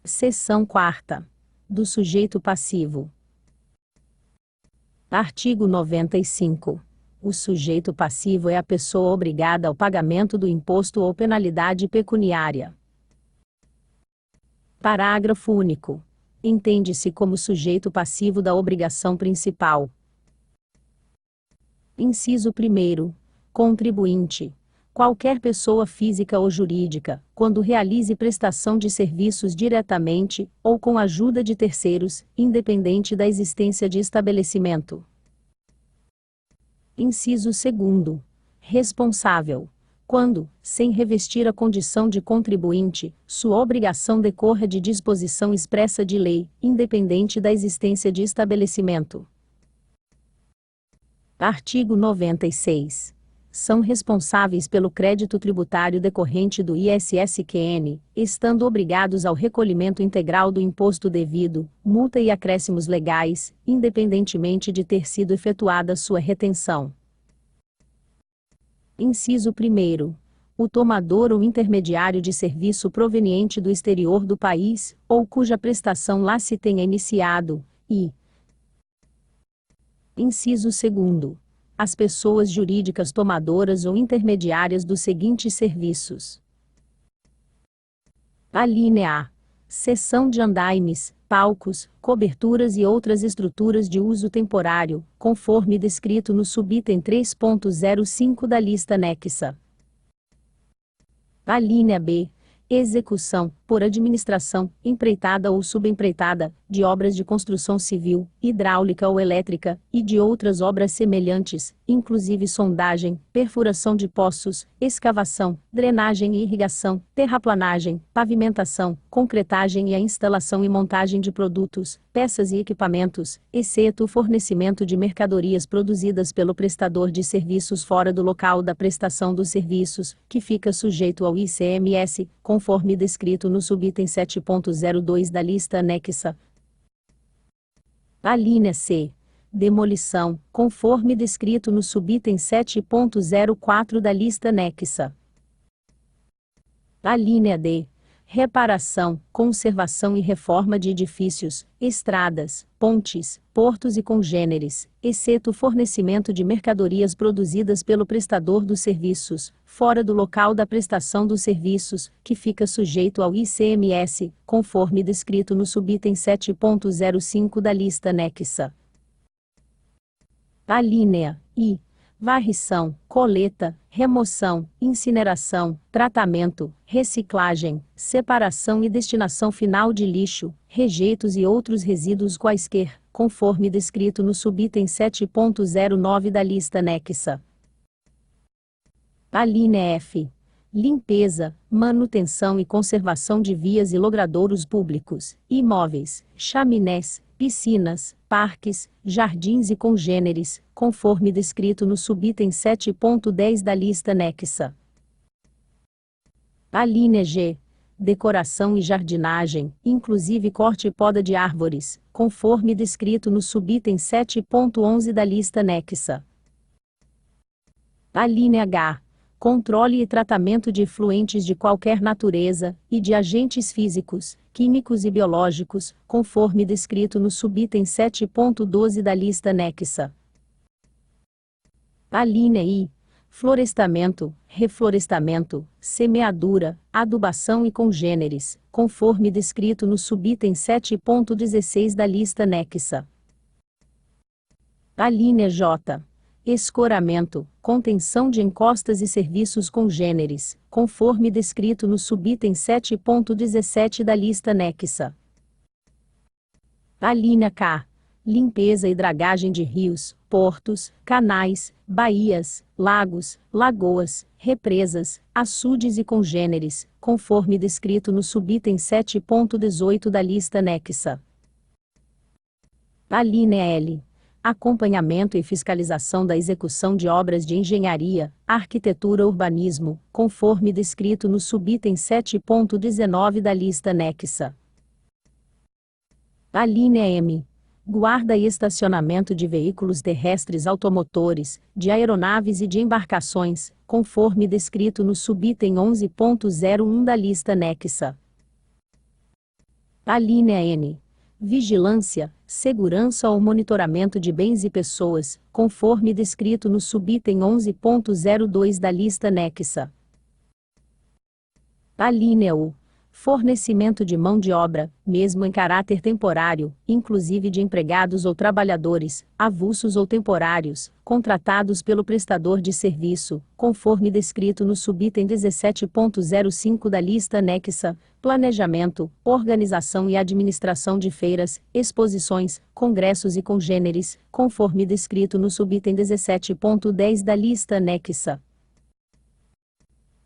Seção 4ª. Do sujeito passivo. Artigo 95. O sujeito passivo é a pessoa obrigada ao pagamento do imposto ou penalidade pecuniária. Parágrafo único. Entende-se como sujeito passivo da obrigação principal. Inciso 1º. Contribuinte. Qualquer pessoa física ou jurídica, quando realize prestação de serviços diretamente, ou com a ajuda de terceiros, independente da existência de estabelecimento. Inciso 2º. Responsável. Quando, sem revestir a condição de contribuinte, sua obrigação decorra de disposição expressa de lei, independente da existência de estabelecimento. Artigo 96. São responsáveis pelo crédito tributário decorrente do ISSQN, estando obrigados ao recolhimento integral do imposto devido, multa e acréscimos legais, independentemente de ter sido efetuada sua retenção. Inciso 1º. O tomador ou intermediário de serviço proveniente do exterior do país, ou cuja prestação lá se tenha iniciado, e. Inciso 2º. As pessoas jurídicas tomadoras ou intermediárias dos seguintes serviços. Alínea A. Cessão de andaimes, palcos, coberturas e outras estruturas de uso temporário, conforme descrito no subitem 3.05 da lista anexa. Alínea B. Execução, por administração, empreitada ou subempreitada, de obras de construção civil, hidráulica ou elétrica, e de outras obras semelhantes, inclusive sondagem, perfuração de poços, escavação, drenagem e irrigação, terraplanagem, pavimentação, concretagem e a instalação e montagem de produtos, peças e equipamentos, exceto o fornecimento de mercadorias produzidas pelo prestador de serviços fora do local da prestação dos serviços, que fica sujeito ao ICMS, conforme descrito no subitem 7.02 da lista anexa. Alínea C. Demolição, conforme descrito no subitem 7.04 da lista anexa. Alínea D. Reparação, conservação e reforma de edifícios, estradas, pontes, portos e congêneres, exceto o fornecimento de mercadorias produzidas pelo prestador dos serviços, fora do local da prestação dos serviços, que fica sujeito ao ICMS, conforme descrito no subitem 7.05 da lista anexa. Alínea I. Varrição, coleta, remoção, incineração, tratamento, reciclagem, separação e destinação final de lixo, rejeitos e outros resíduos quaisquer, conforme descrito no subitem 7.09 da lista anexa. Alínea F. Limpeza, manutenção e conservação de vias e logradouros públicos, imóveis, chaminés, piscinas, parques, jardins e congêneres, conforme descrito no subitem 7.10 da lista anexa. Alínea G. Decoração e jardinagem, inclusive corte e poda de árvores, conforme descrito no subitem 7.11 da lista anexa. Alínea H. Controle e tratamento de efluentes de qualquer natureza, e de agentes físicos, químicos e biológicos, conforme descrito no subitem 7.12 da lista anexa. Alínea I. Florestamento, reflorestamento, semeadura, adubação e congêneres, conforme descrito no subitem 7.16 da lista anexa. Alínea J. Escoramento, contenção de encostas e serviços congêneres, conforme descrito no subitem 7.17 da lista anexa. Alínea K. Limpeza e dragagem de rios, portos, canais, baías, lagos, lagoas, represas, açudes e congêneres, conforme descrito no subitem 7.18 da lista anexa. Alínea L. Acompanhamento e fiscalização da execução de obras de engenharia, arquitetura e urbanismo, conforme descrito no subitem 7.19 da lista anexa. Alínea M. Guarda e estacionamento de veículos terrestres automotores, de aeronaves e de embarcações, conforme descrito no subitem 11.01 da lista anexa. Alínea N. Vigilância, segurança ou monitoramento de bens e pessoas, conforme descrito no subitem 11.02 da lista anexa. Alínea U. Fornecimento de mão de obra, mesmo em caráter temporário, inclusive de empregados ou trabalhadores, avulsos ou temporários, contratados pelo prestador de serviço, conforme descrito no subitem 17.05 da lista anexa, planejamento, organização e administração de feiras, exposições, congressos e congêneres, conforme descrito no subitem 17.10 da lista anexa.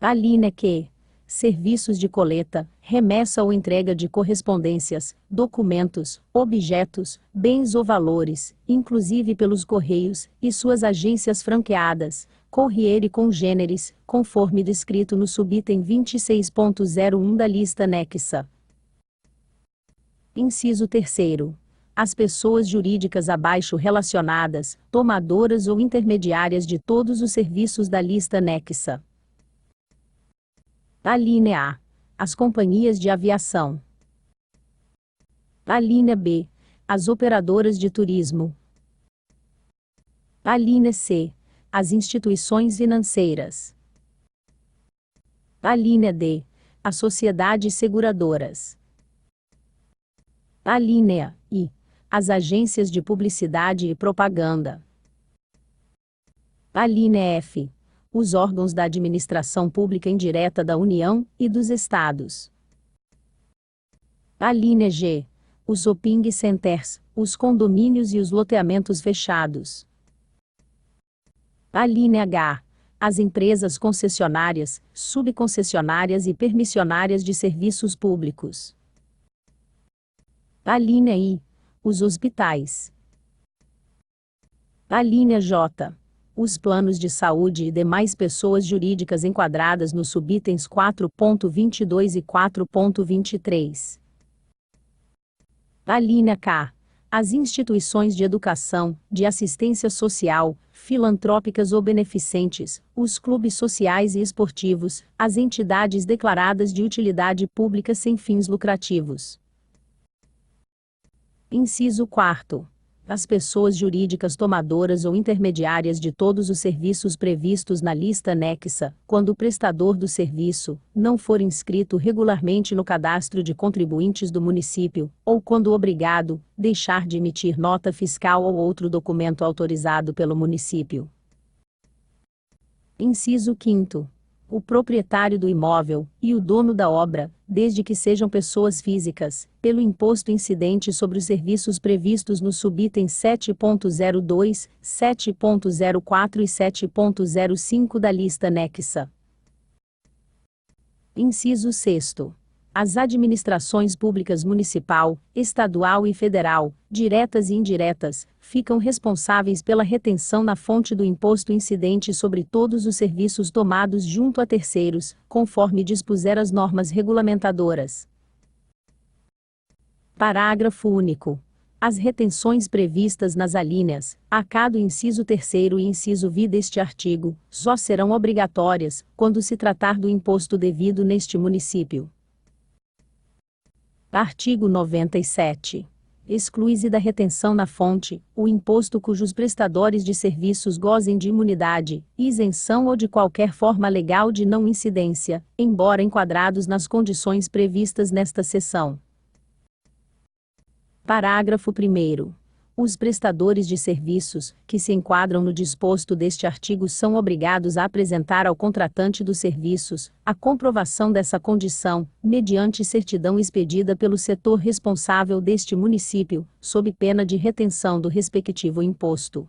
Alínea Q. Serviços de coleta, remessa ou entrega de correspondências, documentos, objetos, bens ou valores, inclusive pelos Correios, e suas agências franqueadas, Corriere Congêneres, conforme descrito no subitem 26.01 da lista anexa. Inciso 3º. As pessoas jurídicas abaixo relacionadas, tomadoras ou intermediárias de todos os serviços da lista anexa. Alínea A. As companhias de aviação. Alínea B. As operadoras de turismo. Alínea C. As instituições financeiras. Alínea D. As sociedades seguradoras. Alínea I. As agências de publicidade e propaganda. Alínea F. Os órgãos da administração pública indireta da União e dos Estados. Alínea G. Os shopping centers, os condomínios e os loteamentos fechados. Alínea H. As empresas concessionárias, subconcessionárias e permissionárias de serviços públicos. Alínea I. Os hospitais. Alínea J. Os planos de saúde e demais pessoas jurídicas enquadradas nos subitens 4.22 e 4.23. Alínea K. As instituições de educação, de assistência social, filantrópicas ou beneficentes, os clubes sociais e esportivos, as entidades declaradas de utilidade pública sem fins lucrativos. Inciso 4º. As pessoas jurídicas tomadoras ou intermediárias de todos os serviços previstos na lista anexa, quando o prestador do serviço não for inscrito regularmente no cadastro de contribuintes do município, ou quando obrigado, deixar de emitir nota fiscal ou outro documento autorizado pelo município. Inciso 5º. O proprietário do imóvel, e o dono da obra, desde que sejam pessoas físicas, pelo imposto incidente sobre os serviços previstos nos subitens 7.02, 7.04 e 7.05 da lista anexa. Inciso 6º. As administrações públicas municipal, estadual e federal, diretas e indiretas, ficam responsáveis pela retenção na fonte do imposto incidente sobre todos os serviços tomados junto a terceiros, conforme dispuser as normas regulamentadoras. Parágrafo único. As retenções previstas nas alíneas A do inciso 3º e inciso V deste artigo, só serão obrigatórias, quando se tratar do imposto devido neste município. Artigo 97. Exclui-se da retenção na fonte, o imposto cujos prestadores de serviços gozem de imunidade, isenção ou de qualquer forma legal de não incidência, embora enquadrados nas condições previstas nesta seção. Parágrafo 1º. Os prestadores de serviços, que se enquadram no disposto deste artigo são obrigados a apresentar ao contratante dos serviços, a comprovação dessa condição, mediante certidão expedida pelo setor responsável deste município, sob pena de retenção do respectivo imposto.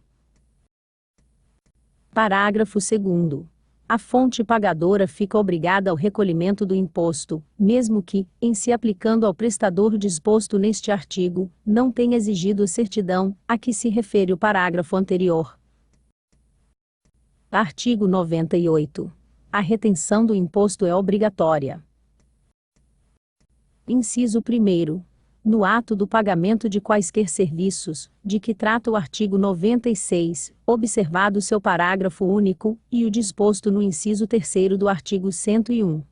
Parágrafo 2º. A fonte pagadora fica obrigada ao recolhimento do imposto, mesmo que, em se aplicando ao prestador disposto neste artigo, não tenha exigido a certidão, a que se refere o parágrafo anterior. Artigo 98. A retenção do imposto é obrigatória. Inciso 1º. No ato do pagamento de quaisquer serviços, de que trata o artigo 96, observado seu parágrafo único, e o disposto no inciso 3º do artigo 101.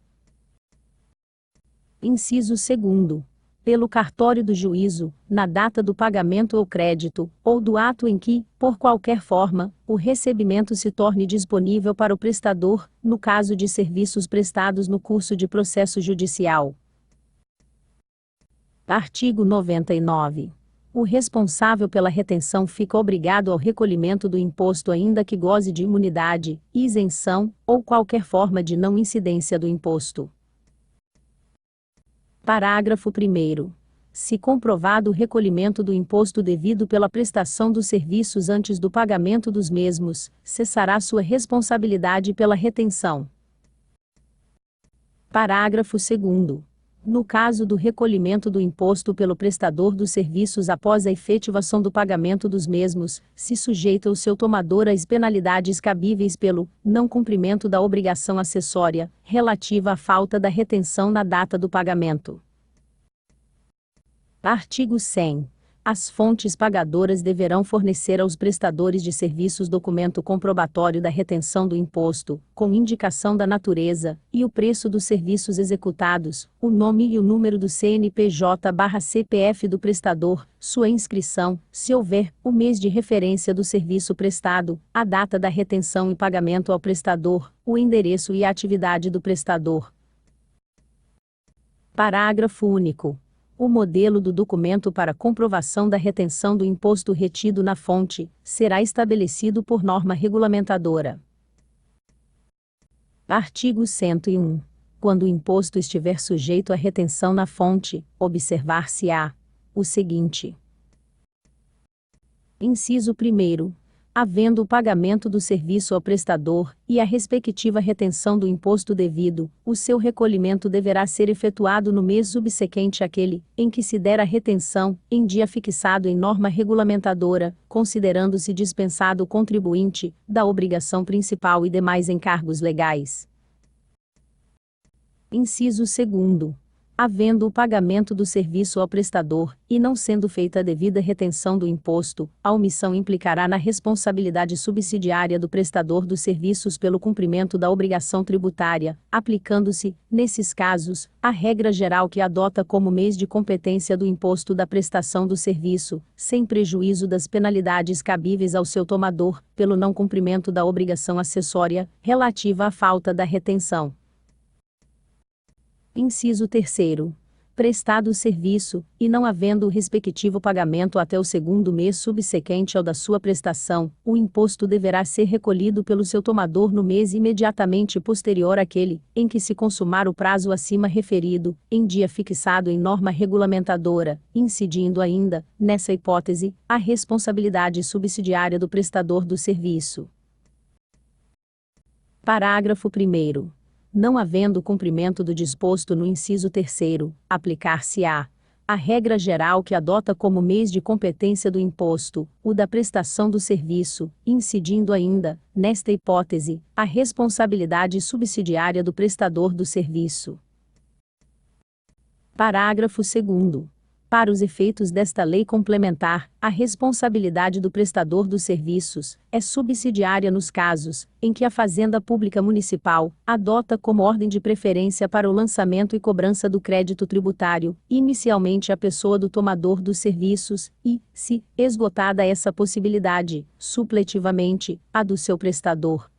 Inciso 2º. pelo cartório do juízo, na data do pagamento ou crédito, ou do ato em que, por qualquer forma, o recebimento se torne disponível para o prestador, no caso de serviços prestados no curso de processo judicial. Artigo 99. O responsável pela retenção fica obrigado ao recolhimento do imposto ainda que goze de imunidade, isenção, ou qualquer forma de não incidência do imposto. Parágrafo 1º. Se comprovado o recolhimento do imposto devido pela prestação dos serviços antes do pagamento dos mesmos, cessará sua responsabilidade pela retenção. Parágrafo 2º. No caso do recolhimento do imposto pelo prestador dos serviços após a efetivação do pagamento dos mesmos, se sujeita o seu tomador às penalidades cabíveis pelo não cumprimento da obrigação acessória, relativa à falta da retenção na data do pagamento. Artigo 100. As fontes pagadoras deverão fornecer aos prestadores de serviços documento comprobatório da retenção do imposto, com indicação da natureza e o preço dos serviços executados, o nome e o número do CNPJ/CPF do prestador, sua inscrição, se houver, o mês de referência do serviço prestado, a data da retenção e pagamento ao prestador, o endereço e a atividade do prestador. Parágrafo único. O modelo do documento para comprovação da retenção do imposto retido na fonte será estabelecido por norma regulamentadora. Artigo 101. Quando o imposto estiver sujeito à retenção na fonte, observar-se-á o seguinte. Inciso 1º. Havendo o pagamento do serviço ao prestador, e a respectiva retenção do imposto devido, o seu recolhimento deverá ser efetuado no mês subsequente àquele, em que se der a retenção, em dia fixado em norma regulamentadora, considerando-se dispensado o contribuinte, da obrigação principal e demais encargos legais. Inciso 2º. Havendo o pagamento do serviço ao prestador, e não sendo feita a devida retenção do imposto, a omissão implicará na responsabilidade subsidiária do prestador dos serviços pelo cumprimento da obrigação tributária, aplicando-se, nesses casos, a regra geral que adota como mês de competência do imposto da prestação do serviço, sem prejuízo das penalidades cabíveis ao seu tomador, pelo não cumprimento da obrigação acessória, relativa à falta da retenção. Inciso 3º. Prestado o serviço, e não havendo o respectivo pagamento até o segundo mês subsequente ao da sua prestação, o imposto deverá ser recolhido pelo seu tomador no mês imediatamente posterior àquele, em que se consumar o prazo acima referido, em dia fixado em norma regulamentadora, incidindo ainda, nessa hipótese, a responsabilidade subsidiária do prestador do serviço. Parágrafo 1º. Não havendo cumprimento do disposto no inciso 3º, aplicar-se-á a regra geral que adota como mês de competência do imposto, o da prestação do serviço, incidindo ainda, nesta hipótese, a responsabilidade subsidiária do prestador do serviço. Parágrafo 2º. Para os efeitos desta lei complementar, a responsabilidade do prestador dos serviços é subsidiária nos casos em que a Fazenda Pública Municipal adota como ordem de preferência para o lançamento e cobrança do crédito tributário, inicialmente a pessoa do tomador dos serviços, e, se esgotada essa possibilidade, supletivamente, a do seu prestador.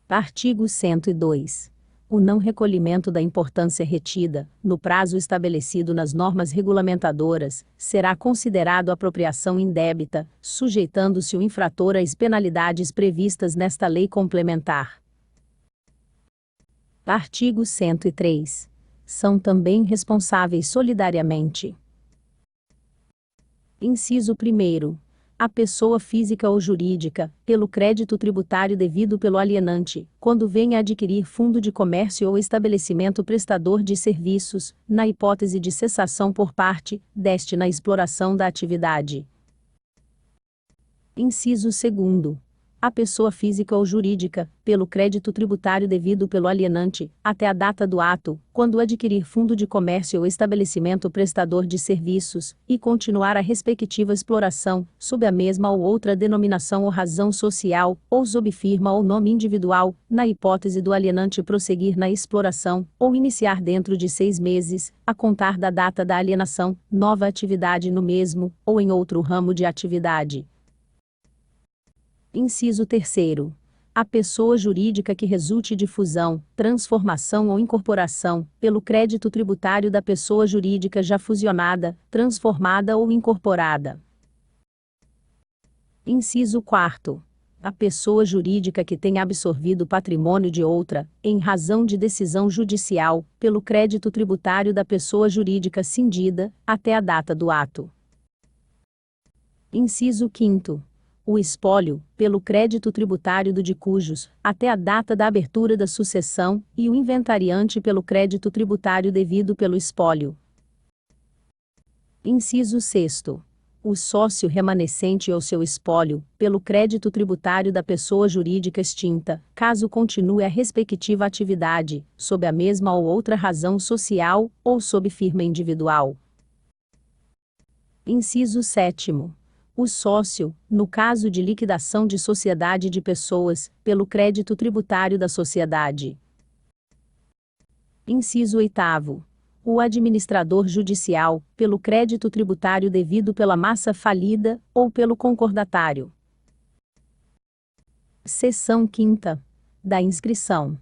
Artigo 102. O não recolhimento da importância retida, no prazo estabelecido nas normas regulamentadoras, será considerado apropriação indébita, sujeitando-se o infrator às penalidades previstas nesta lei complementar. Artigo 103. São também responsáveis solidariamente. Inciso 1º. A pessoa física ou jurídica, pelo crédito tributário devido pelo alienante, quando venha a adquirir fundo de comércio ou estabelecimento prestador de serviços, na hipótese de cessação por parte deste na exploração da atividade. Inciso 2º. a pessoa física ou jurídica, pelo crédito tributário devido pelo alienante, até a data do ato, quando adquirir fundo de comércio ou estabelecimento prestador de serviços, e continuar a respectiva exploração, sob a mesma ou outra denominação ou razão social, ou sob firma ou nome individual, na hipótese do alienante prosseguir na exploração, ou iniciar dentro de 6 meses, a contar da data da alienação, nova atividade no mesmo, ou em outro ramo de atividade. Inciso 3º. A pessoa jurídica que resulte de fusão, transformação ou incorporação, pelo crédito tributário da pessoa jurídica já fusionada, transformada ou incorporada. Inciso 4º. A pessoa jurídica que tenha absorvido patrimônio de outra, em razão de decisão judicial, pelo crédito tributário da pessoa jurídica cindida, até a data do ato. Inciso 5º. O espólio, pelo crédito tributário do de cujos, até a data da abertura da sucessão, e o inventariante pelo crédito tributário devido pelo espólio. Inciso 6º. O sócio remanescente ou seu espólio, pelo crédito tributário da pessoa jurídica extinta, caso continue a respectiva atividade, sob a mesma ou outra razão social, ou sob firma individual. Inciso 7º. O sócio, no caso de liquidação de sociedade de pessoas, pelo crédito tributário da sociedade. Inciso 8º. O administrador judicial, pelo crédito tributário devido pela massa falida, ou pelo concordatário. Seção 5ª. Da inscrição.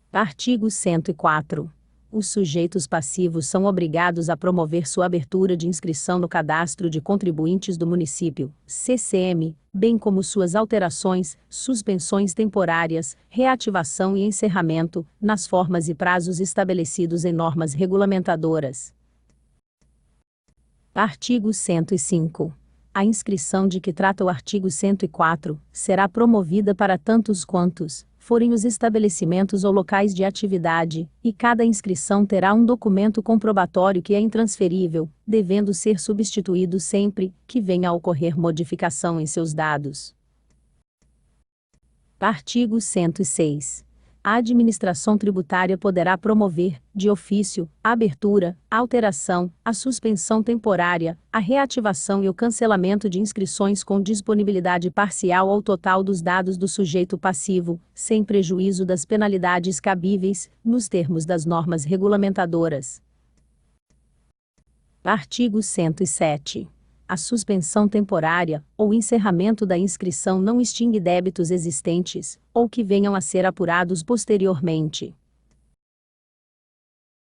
Artigo 104. Os sujeitos passivos são obrigados a promover sua abertura de inscrição no Cadastro de Contribuintes do Município, CCM, bem como suas alterações, suspensões temporárias, reativação e encerramento, nas formas e prazos estabelecidos em normas regulamentadoras. Artigo 105. A inscrição de que trata o artigo 104 será promovida para tantos quantos forem os estabelecimentos ou locais de atividade, e cada inscrição terá um documento comprobatório que é intransferível, devendo ser substituído sempre que venha a ocorrer modificação em seus dados. Artigo 106. A administração tributária poderá promover, de ofício, a abertura, a alteração, a suspensão temporária, a reativação e o cancelamento de inscrições com disponibilidade parcial ou total dos dados do sujeito passivo, sem prejuízo das penalidades cabíveis, nos termos das normas regulamentadoras. Artigo 107. A suspensão temporária, ou encerramento da inscrição não extingue débitos existentes, ou que venham a ser apurados posteriormente.